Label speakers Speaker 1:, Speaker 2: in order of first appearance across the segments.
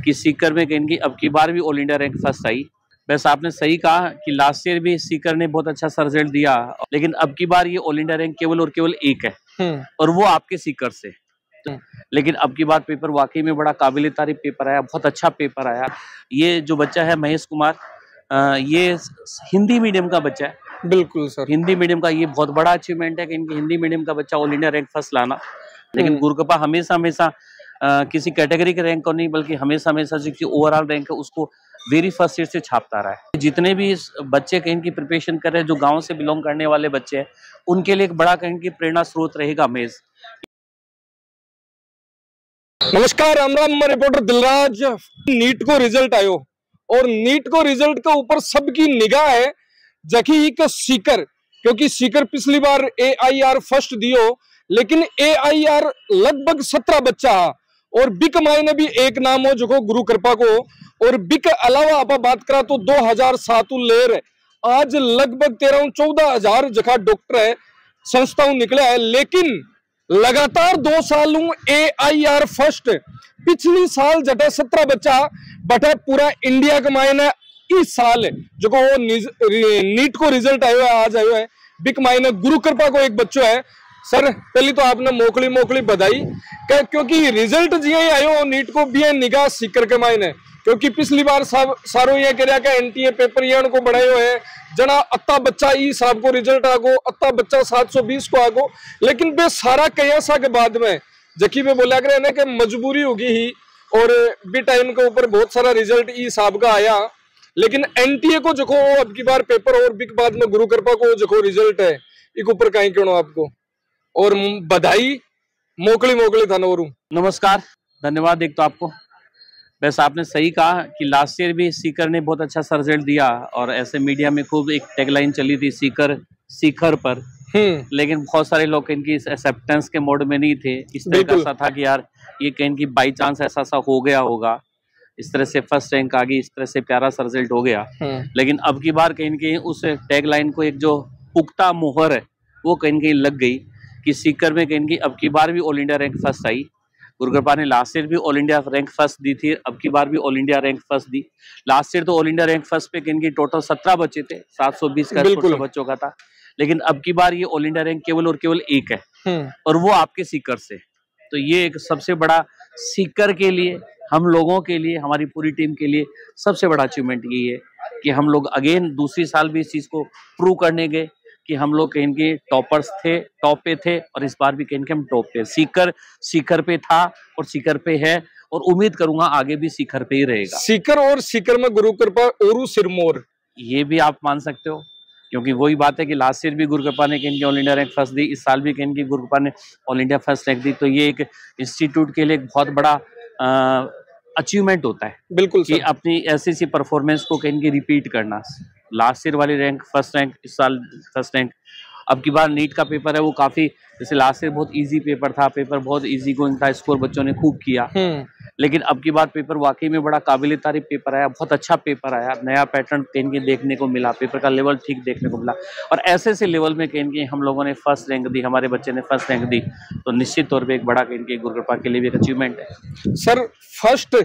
Speaker 1: कि सीकर में कहीं की अब की बार भी ऑल इंडिया रैंक फर्स्ट आई। वैसे आपने सही कहा कि लास्ट ईयर भी सीकर ने बहुत अच्छा सा रिजल्ट दिया, लेकिन अब की बार ये ऑल इंडिया रैंक केवल और केवल एक है और वो आपके सीकर से। लेकिन अब की बार पेपर वाकई में बड़ा काबिल तारीफ पेपर आया, बहुत अच्छा पेपर आया। ये जो बच्चा है महेश कुमार, ये हिंदी मीडियम का बच्चा है।
Speaker 2: बिल्कुल सर,
Speaker 1: हिंदी मीडियम का ये बहुत बड़ा अचीवमेंट है कि इनकी हिंदी मीडियम का बच्चा ऑल इंडिया रैंक फर्स्ट लाना। लेकिन गुरुकृपा हमेशा हमेशा किसी कैटेगरी के रैंक को नहीं बल्कि हमेशा हमेशा जो ओवरऑल रैंक है उसको वेरी फर्स्ट ईयर से छापता रहा है। जितने भी बच्चे कहीं की प्रिपरेशन कर रहे हैं, जो गांव से बिलोंग करने वाले बच्चे हैं, उनके लिए एक बड़ा कहीं की प्रेरणा स्रोत रहेगा मेज।
Speaker 2: नमस्कार, राम राम। मैं रिपोर्टर दिलराज। नीट को रिजल्ट आयो और नीट को रिजल्ट के ऊपर सबकी निगाह है जखी एक सीकर, क्योंकि सीकर पिछली बार AIR फर्स्ट दियो, लेकिन AIR लगभग 17 बच्चा और बिक मायने भी एक नाम हो जो गुरु कृपा को। और बिक अलावा आप बात करा तो 2007 लेर आज लगभग 13-14 हजार जगह डॉक्टर है संस्थाओं निकला है। लेकिन लगातार 2 सालों AIR फर्स्ट, पिछली साल जटा 17 बच्चा बटा पूरा इंडिया का मायने इस साल जो को नीट को रिजल्ट आयो है, आज आयो है। बिक मायने गुरु कृपा को एक बच्चों है। सर पहले तो आपने मोकली बधाई, क्योंकि रिजल्ट जी आयो नीट को भी है निगाह सीकर के मायने, क्योंकि पिछली बार सारो ये कह NTA पेपर ये को बढ़ायो है जना अत्ता बच्चा ई साहब को रिजल्ट आगो, अत्ता बच्चा 720 को आगो। लेकिन बे सारा कयासा के बाद में जकी में बोला करे ना कि मजबूरी होगी ही और बी टाइम के ऊपर बहुत सारा रिजल्ट ई साहब का आया। लेकिन NTA को जो अब की बार पेपर और बिक बाद में गुरु कृपा को जो रिजल्ट है एक ऊपर कहीं क्यों आपको और बधाई मोकली था नोरू।
Speaker 1: नमस्कार, धन्यवाद एक तो आपको। वैसे आपने सही कहा कि लास्ट ईयर भी सीकर ने बहुत अच्छा सा रिजल्ट दिया और ऐसे मीडिया में खूब एक टैगलाइन चली थी सीकर पर। लेकिन बहुत सारे लोग इनकी एक्सेप्टेंस के मोड में नहीं थे। इस तरह का था कि यार ये कहीं की बाई चांस ऐसा सा हो गया होगा, इस तरह से फर्स्ट रैंक आ गई, इस तरह से प्यारा सा रिजल्ट हो गया। लेकिन अब की बार कहीं की उस टैगलाइन को एक जो पुख्ता मुहर है वो कहीं लग गई कि सीकर में कहीं की अब की बार भी ऑल इंडिया रैंक फर्स्ट आई। गुरुकृपा ने लास्ट ईयर भी ऑल इंडिया रैंक फर्स्ट दी थी, अब की बार भी ऑल इंडिया रैंक फर्स्ट दी। लास्ट ईयर तो ऑल इंडिया रैंक फर्स्ट पे इनकी टोटल 17 बच्चे थे, 720 का बच्चों का था। लेकिन अब की बार ये ऑल इंडिया रैंक केवल और केवल एक है और वो आपके सीकर से। तो ये एक सबसे बड़ा सीकर के लिए, हम लोगों के लिए, हमारी पूरी टीम के लिए सबसे बड़ा अचीवमेंट यही है कि हम लोग अगेन दूसरी साल भी इस चीज को प्रूव करने गए कि हम लोग कहीं के टॉपर्स थे, टॉप पे थे और इस बार भी कहीं के हम टॉप पे। सीकर पे था और सीकर पे है और उम्मीद करूंगा आगे भी सीकर पे ही रहेगा।
Speaker 2: सीकर और सीकर में गुरु कृपा और सिरमौर, ये
Speaker 1: भी आप मान सकते हो, क्योंकि वही बात है कि लास्ट ईयर भी गुरु कृपा ने कहीं ऑल इंडिया रैंक फर्स्ट दी, इस साल भी कहीं गुरु कृपा ने ऑल इंडिया फर्स्ट रैंक दी। तो ये एक इंस्टीट्यूट के लिए एक बहुत बड़ा अचीवमेंट होता है।
Speaker 2: बिल्कुल
Speaker 1: कि अपनी ऐसी परफॉर्मेंस को कहीं की रिपीट करना। लास्ट ईयर वाली रैंक फर्स्ट रैंक, इस साल फर्स्ट रैंक। अब की बार नीट का पेपर है वो काफी, जैसे लास्ट ईयर बहुत इजी पेपर था, पेपर बहुत इजी गोइंग था, स्कोर बच्चों ने खूब किया। लेकिन अब की बार पेपर वाकई में बड़ा काबिल तारीफ पेपर आया, बहुत अच्छा पेपर आया, नया पैटर्न कहीं के देखने को मिला, पेपर का लेवल ठीक देखने को मिला और ऐसे लेवल में कहीं के हम लोगों ने फर्स्ट रैंक दी, हमारे बच्चे ने फर्स्ट रैंक दी। तो निश्चित तौर पर एक बड़ा कहीं के गुरु कृपा के लिए भी एक अचीवमेंट है।
Speaker 2: सर फर्स्ट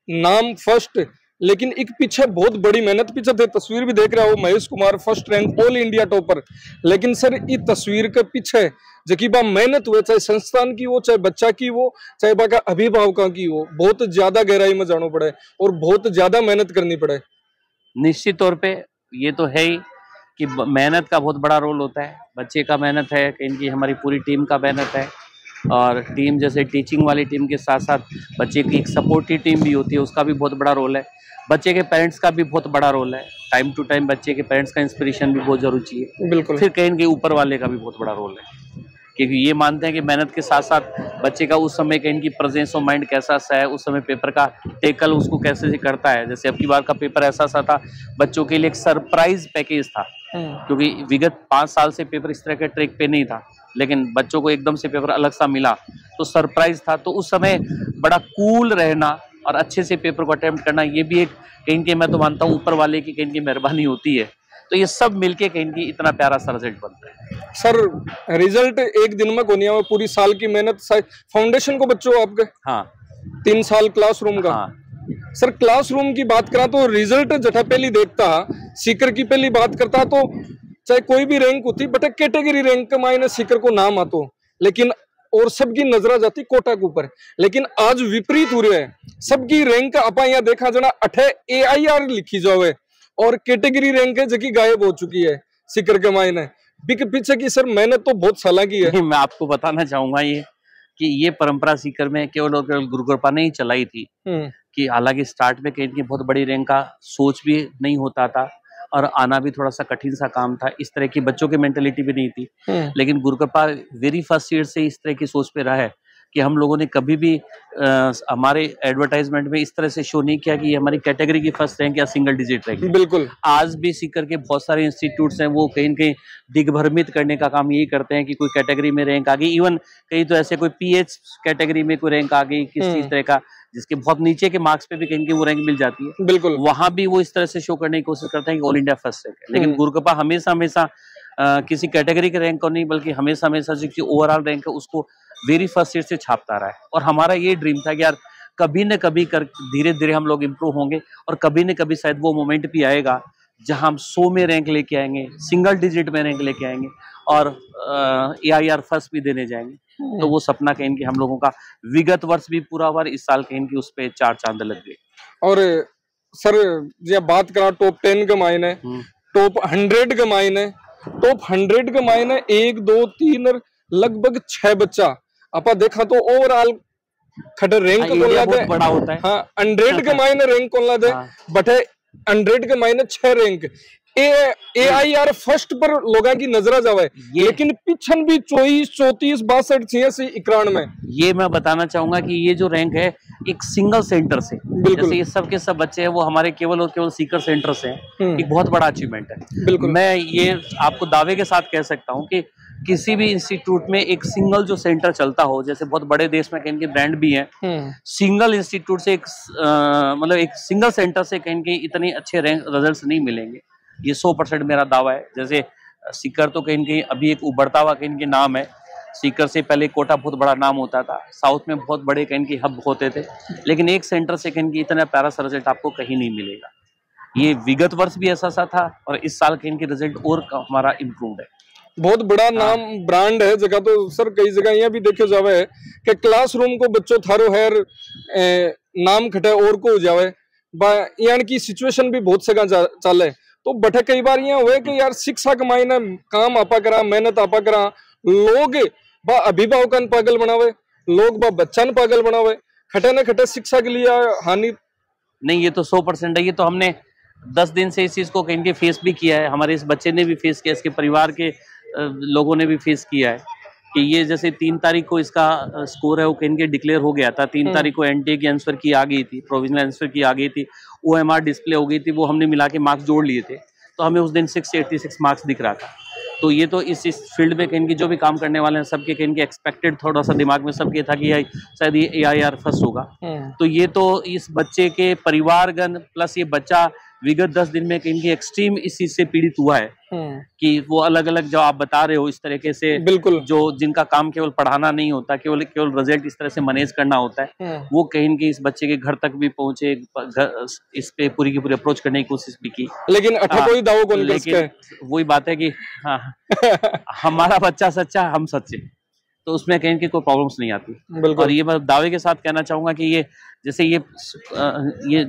Speaker 2: नाम फर्स्ट, लेकिन एक पीछे बहुत बड़ी मेहनत पीछे थे। तस्वीर भी देख रहा हो, Mahesh Kumar first rank all India topper. लेकिन सर इस तस्वीर के पीछे जकी बा मेहनत हुए, चाहे संस्थान की हो, चाहे बच्चा की हो, चाहे बाका अभिभावकों की हो, बहुत ज्यादा गहराई में जाना पड़े और बहुत ज्यादा मेहनत करनी पड़े।
Speaker 1: निश्चित तौर पे ये तो है ही कि मेहनत का बहुत बड़ा रोल होता है। बच्चे का मेहनत है, इनकी हमारी पूरी टीम का मेहनत है और टीम जैसे टीचिंग वाली टीम के साथ साथ बच्चे की एक सपोर्टिव टीम भी होती है, उसका भी बहुत बड़ा रोल है। बच्चे के पेरेंट्स का भी बहुत बड़ा रोल है। टाइम टू टाइम बच्चे के पेरेंट्स का इंस्पिरेशन भी बहुत जरूरी चाहिए।
Speaker 2: बिल्कुल।
Speaker 1: फिर कहीं के ऊपर वाले का भी बहुत बड़ा रोल है, क्योंकि ये मानते हैं कि मेहनत के साथ साथ बच्चे का उस समय कहीं की प्रेजेंस ऑफ माइंड कैसा सा है, उस समय पेपर का टेकल उसको कैसे से करता है। जैसे अब की बार का पेपर ऐसा सा था, बच्चों के लिए एक सरप्राइज पैकेज था, क्योंकि विगत 5 साल से पेपर इस तरह के ट्रैक पे नहीं था, लेकिन बच्चों को एकदम से पेपर अलग सा मिला तो सरप्राइज था। तो उस समय बड़ा कूल रहना और अच्छे से पेपर को अटेम्प्ट करना, ये भी एक कहीं के, मैं तो मानता हूँ ऊपर वाले की कहीं की मेहरबानी होती है। तो ये सब मिलके कहीं की इतना प्यारा सा रिजल्ट बनता है।
Speaker 2: सर रिजल्ट एक दिन में कोनिया में पूरी साल की मेहनत, फाउंडेशन को बच्चों आपके
Speaker 1: 3
Speaker 2: साल क्लासरूम का। सर क्लासरूम की बात करा तो रिजल्ट जठा पहली देखता सीकर की पहली बात करता तो चाहे कोई भी रैंक होती बट कैटेगरी रैंक मायने सीकर को नाम आतो, लेकिन और सबकी नजर जाती कोटा के ऊपर। लेकिन आज विपरीत हो रहा है, सबकी रैंक आपा यहाँ देखा जना अठे AIR लिखी जावे और कैटेगरी रैंक है जबकि गायब हो चुकी है सीकर के मायने। पीछे की सर मेहनत तो बहुत साल की है।
Speaker 1: मैं आपको बताना चाहूंगा ये कि ये परंपरा सीकर में केवल और केवल गुरु कृपा ने ही चलाई थी। कि हालांकि स्टार्ट में कहीं की बहुत बड़ी रैंक का सोच भी नहीं होता था और आना भी थोड़ा सा कठिन सा काम था, इस तरह की बच्चों की मेंटेलिटी भी नहीं थी। लेकिन गुरु कृपा वेरी फर्स्ट ईयर से इस तरह की सोच पे रहा है कि हम लोगों ने कभी भी हमारे एडवर्टाइजमेंट में इस तरह से शो नहीं किया कि ये हमारी कैटेगरी की फर्स्ट रैंक या सिंगल डिजिट रैंक।
Speaker 2: बिल्कुल
Speaker 1: आज भी सीकर के बहुत सारे इंस्टीट्यूट्स हैं वो कहीं न कहीं दिग्भ्रमित करने का काम यही करते हैं कि कोई कैटेगरी में रैंक आ गई, इवन कहीं तो ऐसे कोई PH कैटेगरी में कोई रैंक आ गई किसी तरह का जिसके बहुत नीचे के मार्क्स पे भी कहीं वो रैंक मिल जाती है।
Speaker 2: बिल्कुल
Speaker 1: वहां भी वो इस तरह से शो करने की कोशिश करते हैं कि ऑल इंडिया फर्स्ट रैंक है। लेकिन गुरु कृपा हमेशा किसी कैटेगरी के रैंक को नहीं बल्कि हमेशा जो ओवरऑल रैंक है उसको वेरी फर्स्ट ईयर से छापता रहा है। और हमारा ये ड्रीम था कि यार कभी न कभी कर धीरे धीरे हम लोग इम्प्रूव होंगे और कभी न कभी शायद वो मोमेंट भी आएगा जहां हम 100 में रैंक लेके आएंगे, सिंगल डिजिट में रैंक लेके आएंगे और AIR फर्स्ट भी देने जाएंगे। तो वो सपना कहीं कि हम लोगों का विगत वर्ष भी पूरा हुआ, इस साल कहीं की उस पे 4 चांद लग गए।
Speaker 2: और सर जब बात करा टॉप 10 के मायने, टॉप 100 के मायने, टॉप 100 के मायने 1 2 3 और लगभग 6 बच्चा आपा देखा तो ओवरऑल खटर रैंक को
Speaker 1: बहुत बड़ा होता है।
Speaker 2: हाँ 100 के मायने रैंक को लादे बटे 100 के मायने 6 रैंक AIR फर्स्ट पर लोगों की नजर जावे, लेकिन पिछन भी 24 34 62 86 91 में।
Speaker 1: ये मैं बताना चाहूंगा कि ये जो रैंक है एक सिंगल सेंटर से, जैसे ये सब के सब बच्चे हैं वो हमारे केवल और केवल सीकर सेंटर से हैं, एक बहुत बड़ा अचीवमेंट है।
Speaker 2: बिल्कुल
Speaker 1: मैं ये आपको दावे के साथ कह सकता हूँ कि किसी भी इंस्टीट्यूट में एक सिंगल जो सेंटर चलता हो, जैसे बहुत बड़े देश में कहीं के ब्रांड भी हैं, सिंगल इंस्टीट्यूट से मतलब एक सिंगल सेंटर से कहीं के इतने अच्छे रैंक रिजल्ट्स नहीं मिलेंगे। ये 100% मेरा दावा है। जैसे सीकर तो कहीं कहीं अभी एक उभरता हुआ कहीं के नाम है। सीकर से पहले कोटा बहुत बड़ा नाम होता था, साउथ में बहुत बड़े कहीं के हब होते थे, लेकिन एक सेंटर से कहीं की इतना प्यारा सा रिजल्ट आपको कहीं नहीं मिलेगा। ये विगत वर्ष भी ऐसा सा था और इस साल कहीं के रिजल्ट और हमारा इम्प्रूव है।
Speaker 2: बहुत बड़ा नाम ब्रांड है जगह तो सर कई जगह यहाँ भी देखे जावे है कि क्लासरूम को बच्चों थारो हैर नाम खटे और को हो जावे, यानी की सिचुएशन भी बहुत जगह चले। तो बटे कई बार यहाँ हुए कि यार शिक्षा के मायने काम आपा करा, मेहनत आपा करा, लोग बा अभिभावकन पागल बनावे, लोग बा बच्चन पागल बनावे, खटे न खटे शिक्षा के लिए हानि
Speaker 1: नहीं। ये तो 100% है। ये तो हमने 10 दिन से इस चीज को कहीं के फेस भी किया है, हमारे इस बच्चे ने भी फेस किया, इसके परिवार के लोगों ने भी फेस किया है कि ये जैसे 3 तारीख को इसका स्कोर है वो कहीं के डिक्लेयर हो गया था। 3 तारीख को NTA की आंसर की आ गई थी, प्रोविजनल आंसर की आ गई थी, OMR डिस्प्ले हो गई थी, वो हमने मिला के मार्क्स जोड़ लिए थे, तो हमें उस दिन 686 मार्क्स दिख रहा था। तो ये तो इस फील्ड में कहीं की जो भी काम करने वाले हैं सबके कहीं के एक्सपेक्टेड थोड़ा सा दिमाग में सबके था कि शायद ये AIR फर्स्ट होगा। तो ये तो इस बच्चे के परिवारगण प्लस ये बच्चा विगत 10 दिन में कहीं की एक्सट्रीम इस चीज से पीड़ित हुआ है कि वो अलग अलग जो आप बता रहे हो इस तरीके से,
Speaker 2: बिल्कुल
Speaker 1: जो जिनका काम केवल पढ़ाना नहीं होता, केवल रिजल्ट इस तरह से मैनेज करना होता है, वो कहीं की इस बच्चे के घर तक भी पहुंचे, इस पे पूरी की पूरी अप्रोच करने की कोशिश भी की।
Speaker 2: लेकिन कोई दावो कौन,
Speaker 1: लेकिन वही बात है कि हाँ हमारा बच्चा सच्चा, हम सच्चे, तो उसमें कहीं की कोई प्रॉब्लम्स नहीं आती। और ये मैं दावे के साथ कहना चाहूंगा कि ये जैसे ये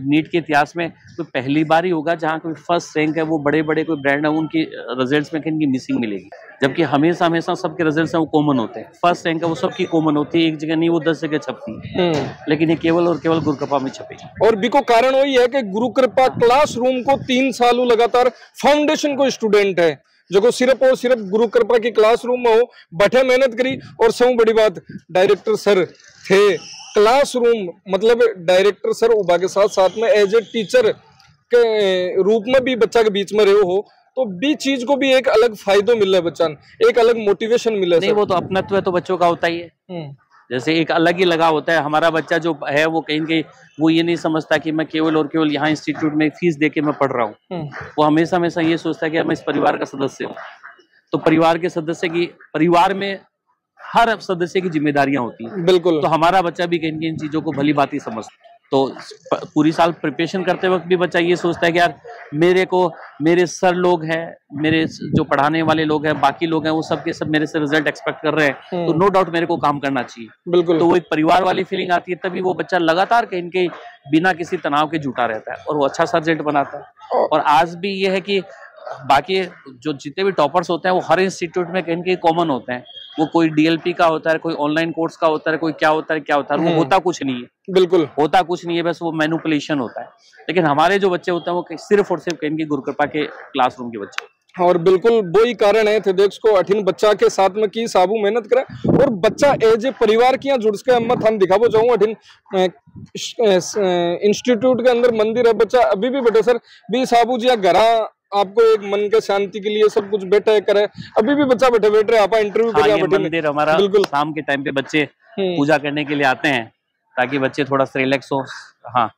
Speaker 1: नीट के इतिहास में कोई पहली बार ही होगा जहाँ कोई फर्स्ट रैंक है वो बड़े बड़े कोई ब्रांड है उनकी रिजल्ट्स में कहीं की मिसिंग मिलेगी, जबकि हमेशा सबके रिजल्ट्स हैं वो कॉमन होते हैं। फर्स्ट रैंक है वो सबकी कॉमन होती है, एक जगह नहीं वो 10 जगह छपती है, लेकिन ये केवल और केवल गुरु कृपा में छपेगी।
Speaker 2: और बिको कारण वही है कि गुरु कृपा क्लासरूम को 3 साल लगातार फाउंडेशन को स्टूडेंट है जो सिर्फ और सिर्फ गुरु कृपा की क्लासरूम में हो बठे मेहनत करी। और सब बड़ी बात डायरेक्टर सर थे क्लासरूम, मतलब डायरेक्टर सर उबा के साथ साथ में एज ए टीचर के रूप में भी बच्चा के बीच में रहे हो, तो भी चीज को भी एक अलग फायदो मिल रहा है, बच्चा एक अलग मोटिवेशन मिल रहा है।
Speaker 1: नहीं वो तो अपनत्व है तो बच्चों का होता ही है, जैसे एक अलग ही लगाव होता है। हमारा बच्चा जो है वो कहीं कहीं वो ये नहीं समझता कि मैं केवल और केवल यहाँ इंस्टीट्यूट में फीस देके मैं पढ़ रहा हूँ, वो हमेशा ये सोचता है कि मैं इस परिवार का सदस्य हूँ। तो परिवार के सदस्य की, परिवार में हर सदस्य की जिम्मेदारियां होती हैं।
Speaker 2: बिल्कुल।
Speaker 1: तो हमारा बच्चा भी कहीं इन चीजों को भली भांति समझता है। तो पूरी साल प्रिपरेशन करते वक्त भी बच्चा ये सोचता है कि यार मेरे सर लोग हैं, मेरे जो पढ़ाने वाले लोग हैं, बाकी लोग हैं, वो सब के सब मेरे से रिजल्ट एक्सपेक्ट कर रहे हैं, तो नो डाउट मेरे को काम करना चाहिए।
Speaker 2: बिल्कुल।
Speaker 1: तो वो एक परिवार वाली फीलिंग आती है, तभी वो बच्चा लगातार कहीं न कहीं बिना किसी तनाव के जुटा रहता है और वो अच्छा सा रिजल्ट बनाता है। और आज भी ये है कि बाकी जो जितने भी टॉपर्स होते हैं वो हर इंस्टीट्यूट में कहीं न कहीं कॉमन होते हैं। वो कोई डीएलपी का होता है, कोई ऑनलाइन कोर्स का होता है, कोई क्या होता है, वो होता कुछ नहीं है।
Speaker 2: बिल्कुल
Speaker 1: होता कुछ नहीं है, बस वो मैनिपुलेशन होता है। लेकिन हमारे जो बच्चे होते हैं वो सिर्फ और सिर्फ कहीं की गुरु कृपा के क्लासरूम के बच्चे।
Speaker 2: और बिल्कुल वो ही कारण है थे देख को अठिन बच्चा के साथ में की साबू मेहनत करे और बच्चा एज ए परिवार की जुड़ के अम्मत हम दिखाबो चाहूँ अठिन इंस्टीट्यूट के अंदर मंदिर है, बच्चा अभी भी बैठे सर भी साबू जी घरा आपको एक मन के शांति के लिए सब कुछ बैठे करे, अभी भी बच्चा बैठे रहे आप इंटरव्यू
Speaker 1: हाँ, ये मंदिर हमारा बिल्कुल शाम के टाइम पे बच्चे पूजा करने के लिए आते हैं ताकि बच्चे थोड़ा सा रिलैक्स हो। हाँ,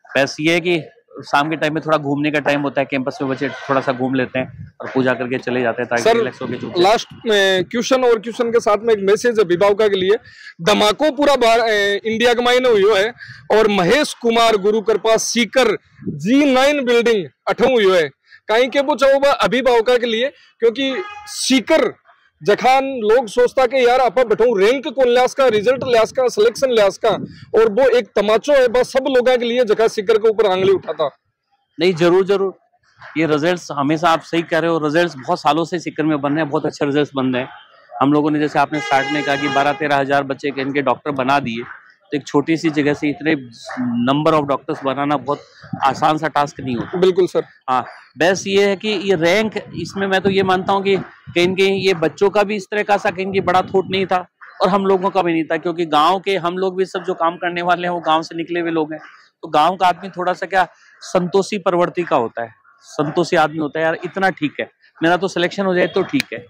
Speaker 1: बस ये है कि शाम के टाइम में थोड़ा घूमने का टाइम होता है, कैंपस में बच्चे थोड़ा सा घूम लेते हैं और पूजा करके चले जाते हैं ताकि रिलैक्स होकर।
Speaker 2: लास्ट क्वेश्चन और क्वेश्चन के साथ में एक मैसेज अभिभावक के लिए, धमाको पूरा इंडिया के मायने हुई है और महेश कुमार गुरु कृपा सीकर G9 बिल्डिंग अठम हुई है कहीं के वो चाहो अभिभावक के लिए, क्योंकि सीकर जखान लोग सोचता कि यार आप बैठो रैंक कौन लियास का, रिजल्ट लियास का, सिलेक्शन लियास का, और वो एक तमाचो है बस सब लोगों के लिए जगह सीकर के ऊपर आंगली उठाता।
Speaker 1: नहीं, जरूर ये रिजल्ट्स हमेशा आप सही कह रहे हो, रिजल्ट्स बहुत सालों से सीकर में बन रहे हैं, बहुत अच्छे रिजल्ट्स बन रहे हैं। हम लोगों ने जैसे आपने स्टार्ट में कहा कि 12-13 हजार बच्चे इनके डॉक्टर बना दिए, तो एक छोटी सी जगह से इतने नंबर ऑफ डॉक्टर्स बनाना बहुत आसान सा टास्क नहीं होता।
Speaker 2: बिल्कुल सर।
Speaker 1: हाँ, बस ये है कि ये रैंक, इसमें मैं तो ये मानता हूँ कि कहीं न कहीं ये बच्चों का भी इस तरह का सा कहीं बड़ा थॉट नहीं था और हम लोगों का भी नहीं था, क्योंकि गांव के हम लोग भी सब जो काम करने वाले हैं वो गांव से निकले हुए लोग हैं। तो गांव का आदमी थोड़ा सा क्या संतोषी प्रवृत्ति का होता है, संतोषी आदमी होता है, यार इतना ठीक है, मेरा तो सिलेक्शन हो जाए तो ठीक है।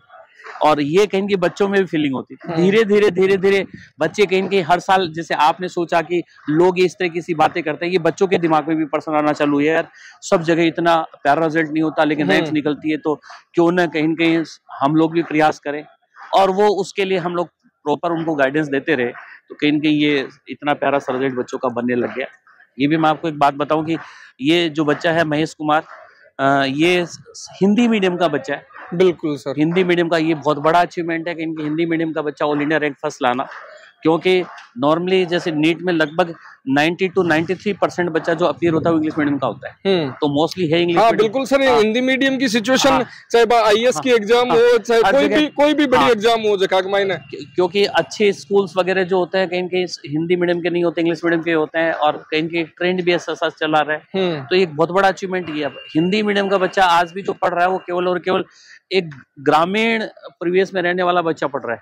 Speaker 1: और ये कहीं की बच्चों में भी फीलिंग होती है। धीरे धीरे बच्चे कहीं के हर साल, जैसे आपने सोचा कि लोग इस तरह की सी बातें करते हैं, ये बच्चों के दिमाग में भी पर्सन आना चालू है, यार सब जगह इतना प्यारा रिजल्ट नहीं होता लेकिन रैंक्स निकलती है, तो क्यों ना कहीं हम लोग भी प्रयास करें। और वो उसके लिए हम लोग प्रॉपर उनको गाइडेंस देते रहे, तो कहीं ये इतना प्यारा सा रिजल्ट बच्चों का बनने लग गया। ये भी मैं आपको एक बात बताऊं कि ये जो बच्चा है महेश कुमार, ये हिंदी मीडियम का बच्चा है।
Speaker 2: बिल्कुल सर,
Speaker 1: हिंदी मीडियम का ये बहुत बड़ा अचीवमेंट है कि इनके हिंदी मीडियम का बच्चा ऑल इंडिया रैंक फर्स्ट लाना, क्योंकि नॉर्मली जैसे नीट में लगभग 90 to 93% बच्चा जो अपीयर होता है वो इंग्लिश मीडियम का होता है, तो मोस्टली है इंग्लिश।
Speaker 2: हाँ बिल्कुल सर, हिंदी मीडियम की सिचुएशन चाहे IAS की एग्जाम हो, चाहे कोई भी बड़ी एग्जाम हो जकाक मायने,
Speaker 1: क्योंकि अच्छे स्कूल्स वगैरह जो होते हैं कहीं कहीं हिंदी मीडियम के नहीं होते, इंग्लिश मीडियम के होते हैं, और कहीं के ट्रेंड भी ऐसा चला रहा है। तो एक बहुत बड़ा अचीवमेंट ये है। हिंदी मीडियम का बच्चा आज भी जो पढ़ रहा है वो केवल और केवल एक ग्रामीण परिवेश में रहने वाला बच्चा पढ़ रहा है,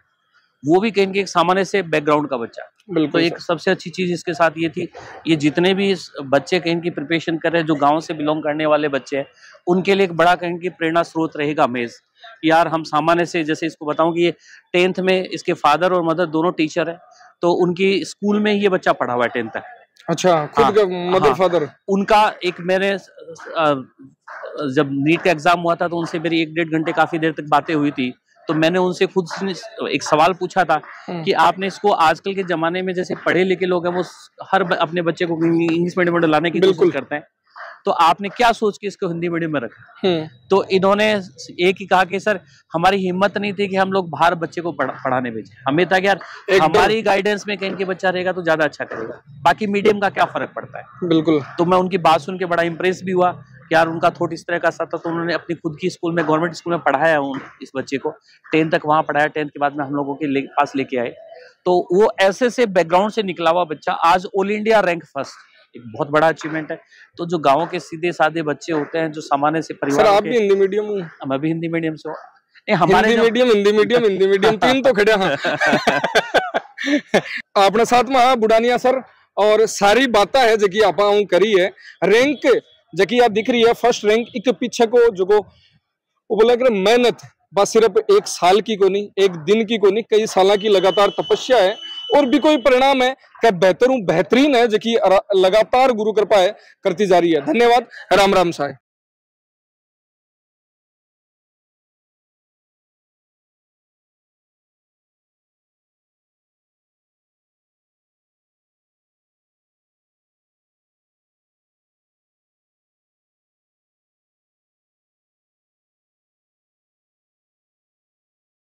Speaker 1: वो भी कहीं एक सामान्य से बैकग्राउंड का बच्चा। तो एक सबसे अच्छी चीज इसके साथ ये थी, ये जितने भी बच्चे कहीं की प्रिपरेशन कर रहे हैं जो गांव से बिलोंग करने वाले बच्चे हैं, उनके लिए एक बड़ा कहीं की प्रेरणा स्रोत रहेगा मेज। यार हम सामान्य से, जैसे इसको बताऊं कि ये 10th में इसके फादर और मदर दोनों टीचर है, तो उनकी स्कूल में ये बच्चा पढ़ा हुआ है 10th तक।
Speaker 2: अच्छा, खुद का मदर फादर उनका
Speaker 1: एक मैंने जब नीट का एग्जाम हुआ था तो उनसे मेरी 1-1.5 घंटे काफी देर तक बातें हुई थी, तो मैंने उनसे खुद एक सवाल पूछा था कि आपने इसको आजकल के जमाने में जैसे पढ़े लिखे लोग हैं वो हर अपने बच्चे को इंग्लिश मीडियम में लाने की कोशिश करते हैं, तो आपने क्या सोच के इसको हिंदी मीडियम में रखा? तो इन्होंने एक ही कहा कि सर हमारी हिम्मत नहीं थी कि हम लोग बाहर बच्चे को पढ़ाने भेजे, हमें था कि यार हमारी गाइडेंस में कहीं के बच्चा रहेगा तो ज्यादा अच्छा करेगा, बाकी मीडियम का क्या फर्क पड़ता है।
Speaker 2: बिल्कुल।
Speaker 1: तो मैं उनकी बात सुन के बड़ा इंप्रेस भी हुआ कि यार उनका थॉट इस तरह का था, तो उन्होंने अपनी खुद की स्कूल में, गवर्नमेंट स्कूल में पढ़ाया इस बच्चे को, 10th तक वहां पढ़ाया, 10th के बाद में हम लोगों के पास लेके आए। तो वो ऐसे से बैकग्राउंड से निकला हुआ बच्चा आज ऑल इंडिया रैंक फर्स्ट, एक बहुत बड़ा अचीवमेंट है। तो जो गाँव के सीधे साधे बच्चे होते हैं जो सामान्य से परिवार,
Speaker 2: आप भी हिंदी मीडियम?
Speaker 1: मैं भी हिंदी मीडियम से हूँ।
Speaker 2: हमारे हिंदी मीडियम तीन तो खड़े हैं अपने साथ में। हाँ बुढ़ानिया सर, और सारी बात है जकी आप करी है, रैंक जकी आप दिख रही है फर्स्ट रैंक, एक पीछे को जो वो बोला कि मेहनत बस सिर्फ 1 साल की को नहीं, 1 दिन की को नहीं, कई साल की लगातार तपस्या है, और भी कोई परिणाम है क्या बेहतरीन है जकी लगातार गुरु कृपा है करती जा रही है। धन्यवाद, राम राम साहब।